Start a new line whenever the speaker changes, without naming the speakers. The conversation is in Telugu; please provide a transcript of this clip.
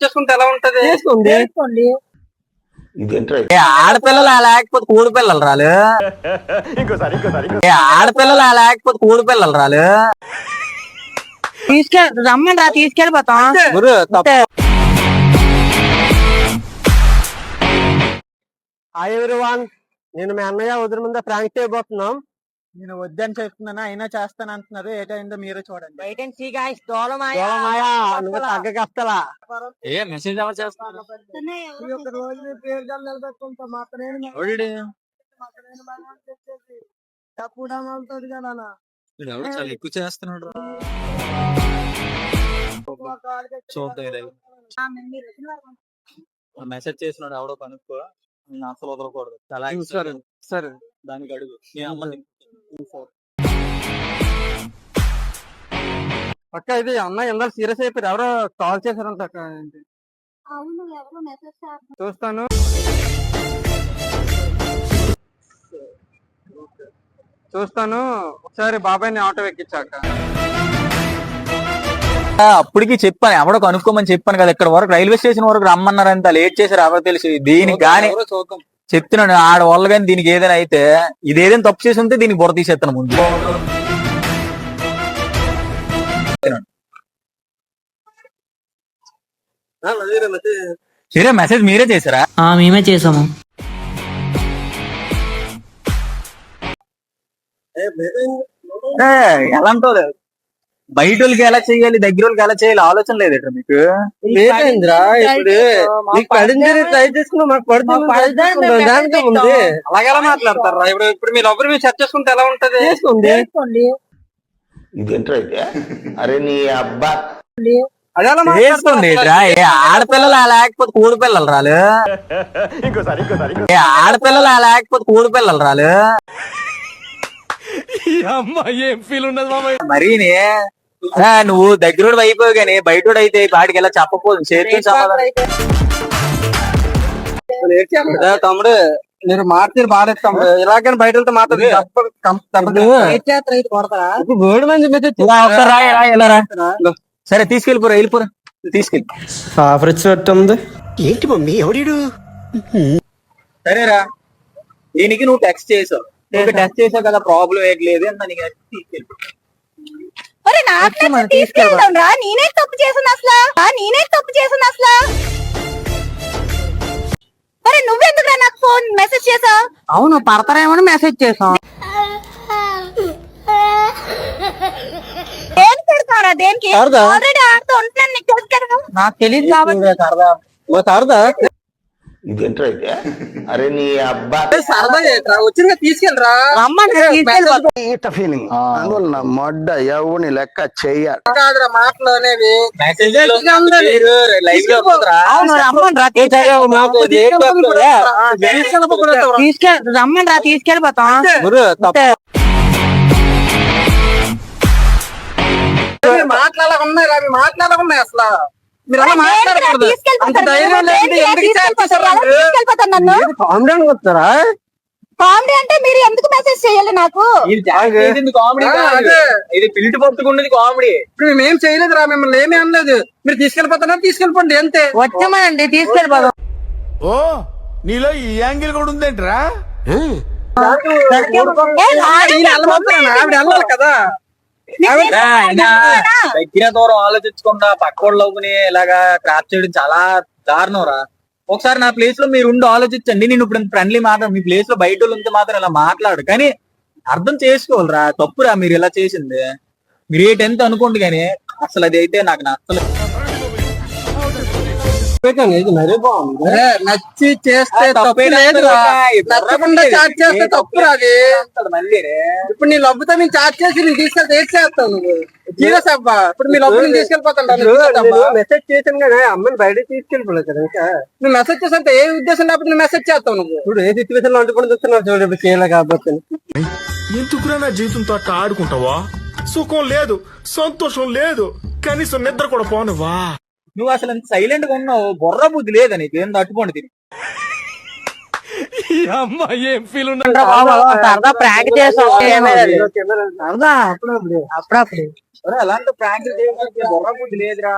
చేసుకుంటే ఎలా ఉంటది?
చేసుకోండి.
ఆడపిల్లలు లేకపోతే కూడి పిల్లలు రాలు. ఆడపిల్లలు లేకపోతే కూడి పిల్లలు రాలు.
రమ్మని తీసుకెళ్ళిపోతాం.
హాయ్ ఎవ్రీవన్, నేను మీ అన్నయ్య వదిలి ముందే ప్రాంక్ చేయబోతున్నాం.
నేను వద్దని చెప్తున్నాను, అయినా చేస్తాను అంటున్నారు. ఏటైందో మీరు చూడండి.
బయట దోలమాయ
నువ్వు తగ్గకస్తలా
ఏ మెసేజ్ ఎవరు చేస్తున్నారు? చాలా ఎక్కువ చేస్తున్నాడు. మెసేజ్ చేసినాడు ఎవడో కనుక్కో, నేను అసలు వదలకూడదు. చాలా
సరే
దానికి అడుగు. నేను అమ్మని
అక్క, ఇది అన్న ఎంత సీరియస్ అయిపోయారు. ఎవరో కాల్ చేశారంట అక్క. చూస్తాను. ఒకసారి బాబాయ్ని ఆటో ఎక్కించాక.
అప్పటికి చెప్పాను, ఎవడో కనుక్కోమని చెప్పాను కదా. ఇక్కడ వరకు రైల్వే స్టేషన్ వరకు రమ్మన్నారు. అంత లేట్ చేశారు ఎవరో తెలిసి. దీనికి గానీ చెప్తున్నాను, ఆడ వాళ్ళు కానీ దీనికి ఏదైనా అయితే, ఇది ఏదైనా తప్పు చేసి ఉంటే దీనికి బుర్ర తీసేస్తాను ముందు. సరే, మెసేజ్ మీరే చేశారా?
మేమే చేసాము.
ఎలా అంటారు, బయట వాళ్ళకి ఎలా చేయాలి, దగ్గర వాళ్ళకి ఎలా చేయాలి ఆలోచన లేదట మీకు?
ట్రై చేసుకున్నా మాకు పడుతుంది. అలాగెలా మాట్లాడతారా? ఇప్పుడు మీరు ఒకరు మీరు సెర్చ్ చేసుకుంటే ఎలా ఉంటది?
చేసుకోండి.
అరే నీ అబ్బా
చేసుకోండి. ఆడపిల్లలు లేకపోతే కూడి పిల్లలు రాలు. ఆడపిల్లలు లేకపోతే కూడి పిల్లలు రాలు. మరీనే నువ్వు దగ్గరోడు అయిపోయావు కానీ బయటోడు అయితే వాడికి ఎలా చెప్పకపోదు.
తమ్ముడు, మీరు మాట్లాడి బాగా తమ్ముడు. ఇలాగని బయటతో మాట్లాడి
సరే తీసుకెళ్ళిపోరా, వెళ్ళిపోరా, తీసుకెళ్ళి.
ఏంటి మమ్మీ ఎవడీడు?
సరేరా, దీనికి నువ్వు టెక్స్ట్ చేసావు. టెస్ట్ చేసావు కదా, ప్రాబ్లం ఏం లేదు అని దానికి తీసుకెళ్ళి.
నేనే తప్పు చేసాను అసలు. అరే నువ్వెందుకురా నాకు ఫోన్ మెసేజ్ చేసావు? అవును, పడతారేమని మెసేజ్ చేసాం. దేనికి ఆల్రెడీ ఆడుతూ ఉంటున్నాను, నీకు తెలుసు కదా. నాకు తెలియదు కాబట్టి
ఇదేంట్రా అయితే? అరే నీ అబ్బా
సరదా వచ్చిన తీసుకెళ్ళరా.
ఫీలింగ్ అందువల్ల మొడ్డ ఎవని లెక్క చెయ్య
కాదురా మాటలు అనేవి.
రమ్మని తీసుకెళ్ళిపోతాం.
మాట్లాడకుండా అసలు మీరు అలా మాట్లాడకూడదు. అంత ధైర్యం లేదు. కామెడీ వస్తారా?
కామెడీ అంటే మీరు ఎందుకు మెసేజ్ చేయాలి నాకు?
ఇది పిల్లి పట్టుకున్నది కామెడీ.
ఇప్పుడు మేమేం చేయలేదురా, మిమ్మల్ని ఏమీ అనలేదు. మీరు తీసుకెళ్ళిపోతున్నా తీసుకెళ్ళిపోండి అంతే.
వచ్చామండి, తీసుకెళ్ళిపోదాం.
ఓ నీలో ఈ యాంగిల్ కూడా ఉందేంట్రా?
ఆవిడ వెళ్ళాలి కదా.
దగ్గర దూరం ఆలోచించకుండా పక్కోళ్ళని ఇలాగా ట్రాప్ చేయడం చాలా దారుణం రా. ఒకసారి నా ప్లేస్ లో మీరు ఉండి ఆలోచించండి. నేను ఇప్పుడు ఫ్రెండ్లీ మాట్లాడు, మీ ప్లేస్ లో బయట వాళ్ళు ఉంటే మాత్రం ఇలా మాట్లాడు. కానీ అర్థం చేసుకోవాలిరా, తప్పురా మీరు ఇలా చేసింది. మీరు ఏ టెన్త్ అనుకోండి కానీ అసలు అది అయితే నాకు నచ్చలేదు.
మరీ బాగుంది. నచ్చి చేస్తే తప్పే లేదు. నచ్చకుండా చాట్ చేస్తే తప్పురా అది. ఇప్పుడు నీ లబ్బుతో నేను చాట్ చేసి నేను తీసుకెళ్తే ఏం చేస్తావు నువ్వు? సీరియస్ అబ్బా, ఇప్పుడు మీ లబ్బు నేను తీసుకెళ్ళిపోతాను. మెసేజ్ చేసాను కానీ అమ్మని బయట తీసుకెళ్ళిపోలేదు కదా. ఇంకా నువ్వు మెసేజ్ చేస్తే ఏ ఉద్దేశం లేకపోతే నువ్వు మెసేజ్ చేస్తావు. నువ్వు ఇప్పుడు ఏ సిచ్యువేషన్ లో వండుకొని చూస్తున్నావు చూడు. ఇప్పుడు చేయలే కాబట్టి
ఎందుకురా నా జీవితంతో అట్లా ఆడుకుంటావా? సుఖం లేదు, సంతోషం లేదు, కనీసం నిద్ర కూడా పోనువా?
నువ్వు అసలు ఎంత సైలెంట్ గా ఉన్నావు? బొర్ర బుద్ధి లేదా నీకు? ఏం తట్టుకోండి తిని.
ఏం ఫీల్
సరదా ప్రాంక్ చేసాం.
అప్పుడప్పుడు అలాంటి ప్రాంక్ చేయడానికి బొర్ర బుద్ధి లేదురా.